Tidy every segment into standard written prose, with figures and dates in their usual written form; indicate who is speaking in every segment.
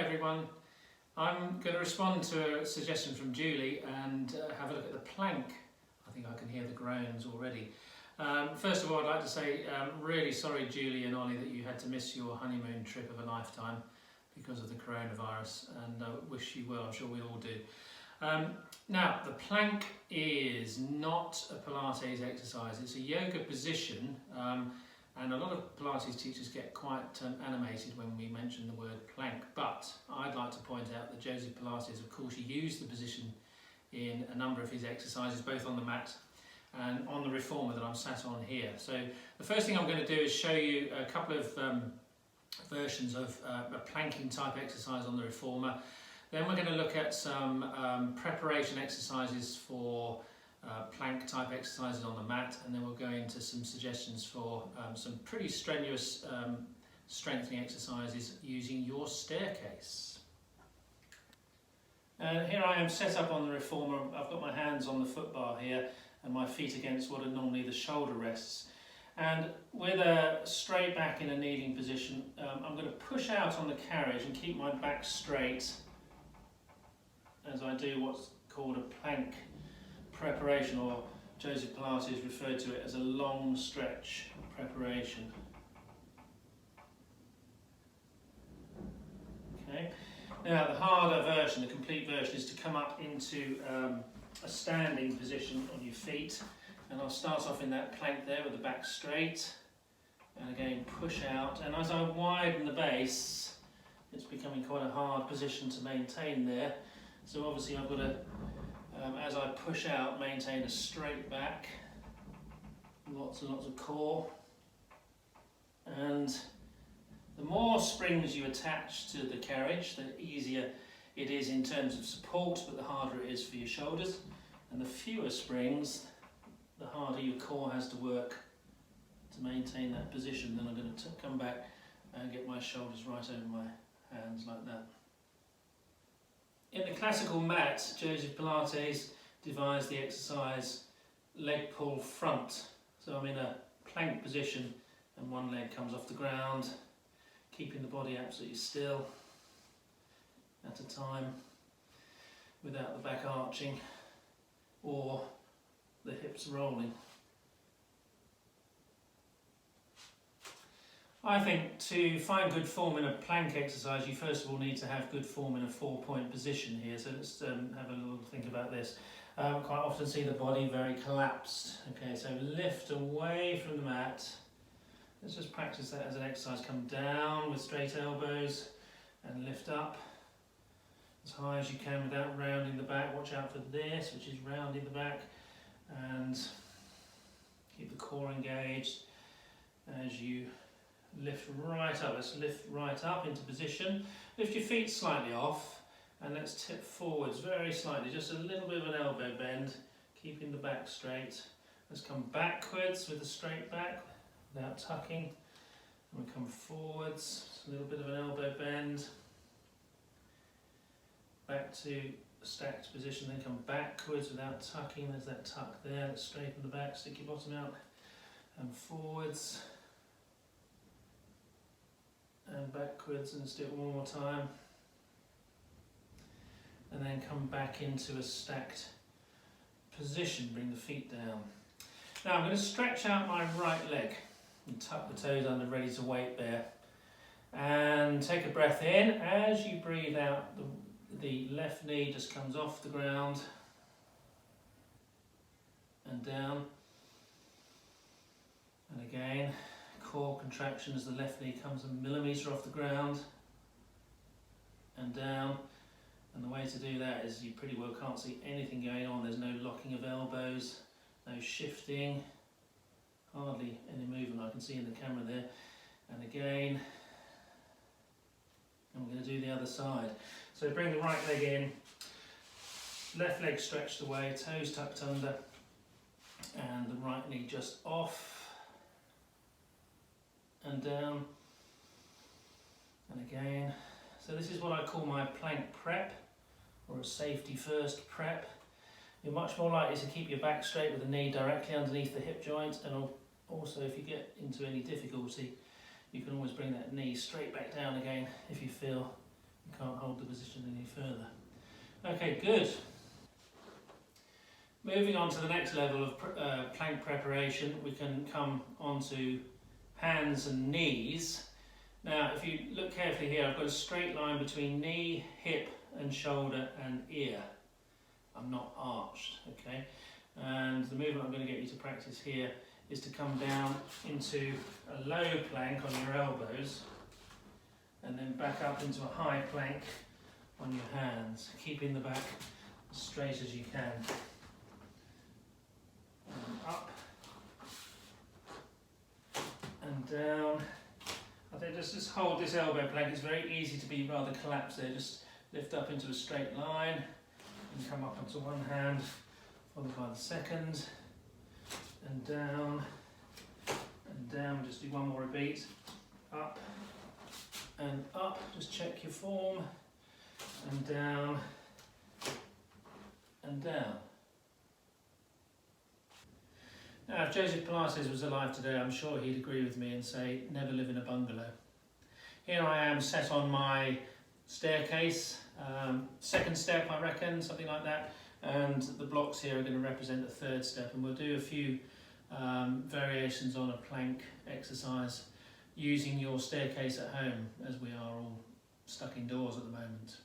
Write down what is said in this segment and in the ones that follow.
Speaker 1: everyone. I'm going to respond to a suggestion from Julie and have a look at the plank. I think I can hear the groans already. First of all, I'd like to say really sorry, Julie and Ollie, that you had to miss your honeymoon trip of a lifetime because of the coronavirus, and I wish you well. I'm sure we all do. Now, the plank is not a Pilates exercise. It's a yoga position, and a lot of Pilates teachers get quite animated when we mention the word plank. But I'd like to point out that Joseph Pilates, of course, he used the position in a number of his exercises, both on the mat and on the reformer that I'm sat on here. So the first thing I'm going to do is show you a couple of versions of a planking type exercise on the reformer. Then we're going to look at some preparation exercises for plank type exercises on the mat, and then we'll go into some suggestions for some pretty strenuous strengthening exercises using your staircase. And here I am set up on the reformer. I've got my hands on the foot bar here and my feet against what are normally the shoulder rests. And with a straight back in a kneeling position, I'm going to push out on the carriage and keep my back straight as I do what's called a plank preparation, or Joseph Pilates referred to it as a long stretch preparation. Okay. Now the harder version, the complete version, is to come up into a standing position on your feet, and I'll start off in that plank there with the back straight, and again push out, and as I widen the base it's becoming quite a hard position to maintain there, so obviously I've got to as I push out, maintain a straight back, lots and lots of core, and the more springs you attach to the carriage, the easier it is in terms of support, but the harder it is for your shoulders, and the fewer springs, the harder your core has to work to maintain that position. Then I'm going to come back and get my shoulders right over my hands like that. In the classical mat, Joseph Pilates devised the exercise leg pull front. So I'm in a plank position and one leg comes off the ground, keeping the body absolutely still at a time without the back arching or the hips rolling. I think to find good form in a plank exercise, you first of all need to have good form in a 4-point position here. So let's have a little think about this. Quite often see the body very collapsed. Okay, so lift away from the mat. Let's just practice that as an exercise. Come down with straight elbows and lift up as high as you can without rounding the back. Watch out for this, which is rounding the back, and keep the core engaged as you lift right up. Let's lift right up into position. Lift your feet slightly off and let's tip forwards very slightly, just a little bit of an elbow bend, keeping the back straight. Let's come backwards with a straight back without tucking, and we come forwards, a little bit of an elbow bend, back to a stacked position, then come backwards without tucking. There's that tuck there. Let's straighten the back, stick your bottom out, and forwards and backwards, and let's do it one more time, and then come back into a stacked position. Bring the feet down. Now I'm going to stretch out my right leg and tuck the toes under, ready to weight bear, and take a breath in. As you breathe out, the left knee just comes off the ground and down, and again core contraction as the left knee comes a millimetre off the ground and down. And the way to do that is you pretty well can't see anything going on. There's no locking of elbows, no shifting, hardly any movement I can see in the camera there. And again, and we're going to do the other side. So bring the right leg in, left leg stretched away, toes tucked under, and the right knee just off and down, and again. So this is what I call my plank prep, or a safety first prep. You're much more likely to keep your back straight with the knee directly underneath the hip joint, and also if you get into any difficulty, you can always bring that knee straight back down again if you feel you can't hold the position any further. Okay, good. Moving on to the next level of plank preparation, we can come onto hands and knees. Now, if you look carefully here, I've got a straight line between knee, hip and shoulder and ear. I'm not arched, okay? And the movement I'm going to get you to practice here is to come down into a low plank on your elbows and then back up into a high plank on your hands, keeping the back as straight as you can. And up and down. I think just hold this elbow plank. It's very easy to be rather collapsed there. Just lift up into a straight line and come up onto one hand, followed by the second, and down, and down. Just do one more beat. Up and up. Just check your form, and down, and down. Now, if Joseph Pilates was alive today, I'm sure he'd agree with me and say, never live in a bungalow. Here I am sat on my staircase, second step I reckon, something like that, and the blocks here are going to represent the third step, and we'll do a few variations on a plank exercise using your staircase at home, as we are all stuck indoors at the moment.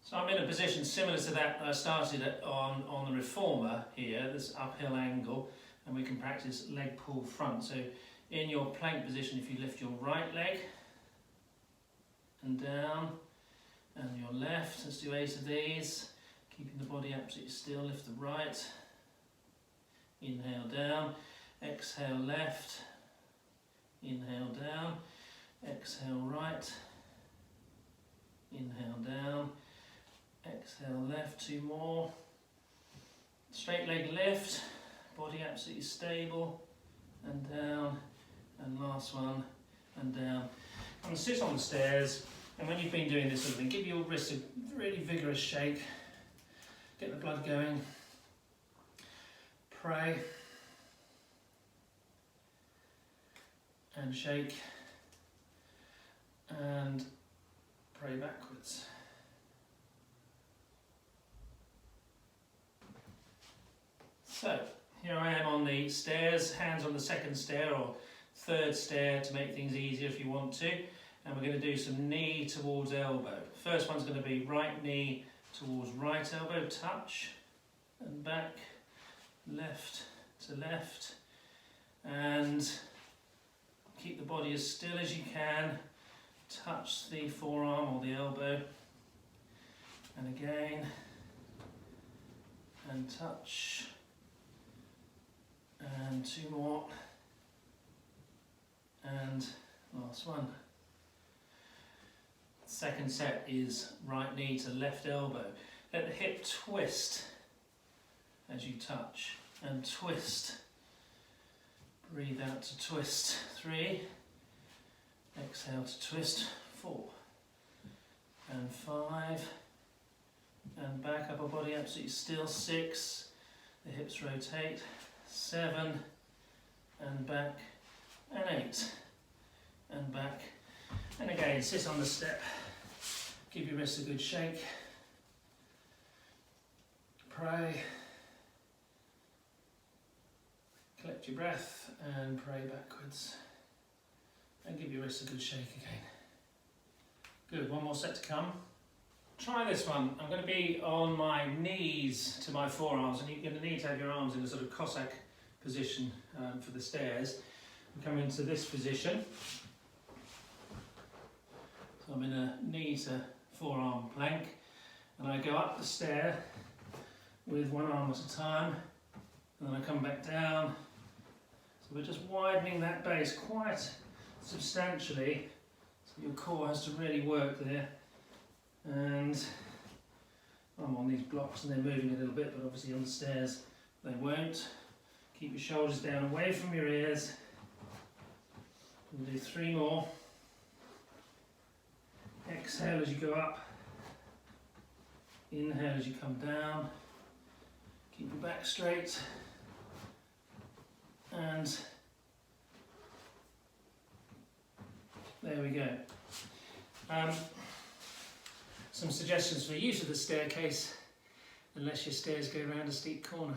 Speaker 1: So I'm in a position similar to that I started on the reformer here, this uphill angle, and we can practice leg pull front. So in your plank position, if you lift your right leg and down, and your left, let's do 8 of these, keeping the body absolutely still, lift the right, inhale down, exhale left, inhale down, exhale right, inhale down, exhale left, 2 more, straight leg lift, body absolutely stable, and down, and last one, and down. I'm going to sit on the stairs, and when you've been doing this sort of thing, give your wrist a really vigorous shake, get the blood going, pray, and shake, and pray backwards. So, here I am on the stairs, hands on the second stair or third stair to make things easier if you want to. And we're going to do some knee towards elbow. First one's going to be right knee towards right elbow, touch, and back, left to left. And keep the body as still as you can. Touch the forearm or the elbow. And again, and touch. And 2 more, and last one. Second set is right knee to left elbow. Let the hip twist as you touch, and twist. Breathe out to twist. 3, exhale to twist. 4, and 5, and back, upper body absolutely still. 6, the hips rotate. 7, and back, and 8, and back, and again, sit on the step, give your wrists a good shake, pray, collect your breath, and pray backwards, and give your wrists a good shake again. Good, one more set to come. Try this one. I'm going to be on my knees to my forearms, and you're going to need to have your arms in a sort of Cossack position for the stairs. We come into this position. So I'm in a knee to forearm plank, and I go up the stair with one arm at a time, and then I come back down. So we're just widening that base quite substantially, so your core has to really work there. And I'm on these blocks and they're moving a little bit, but obviously on the stairs they won't. Keep your shoulders down away from your ears. We'll do 3 more. Exhale as you go up. Inhale as you come down. Keep your back straight. And there we go. some suggestions for use of the staircase, unless your stairs go around a steep corner.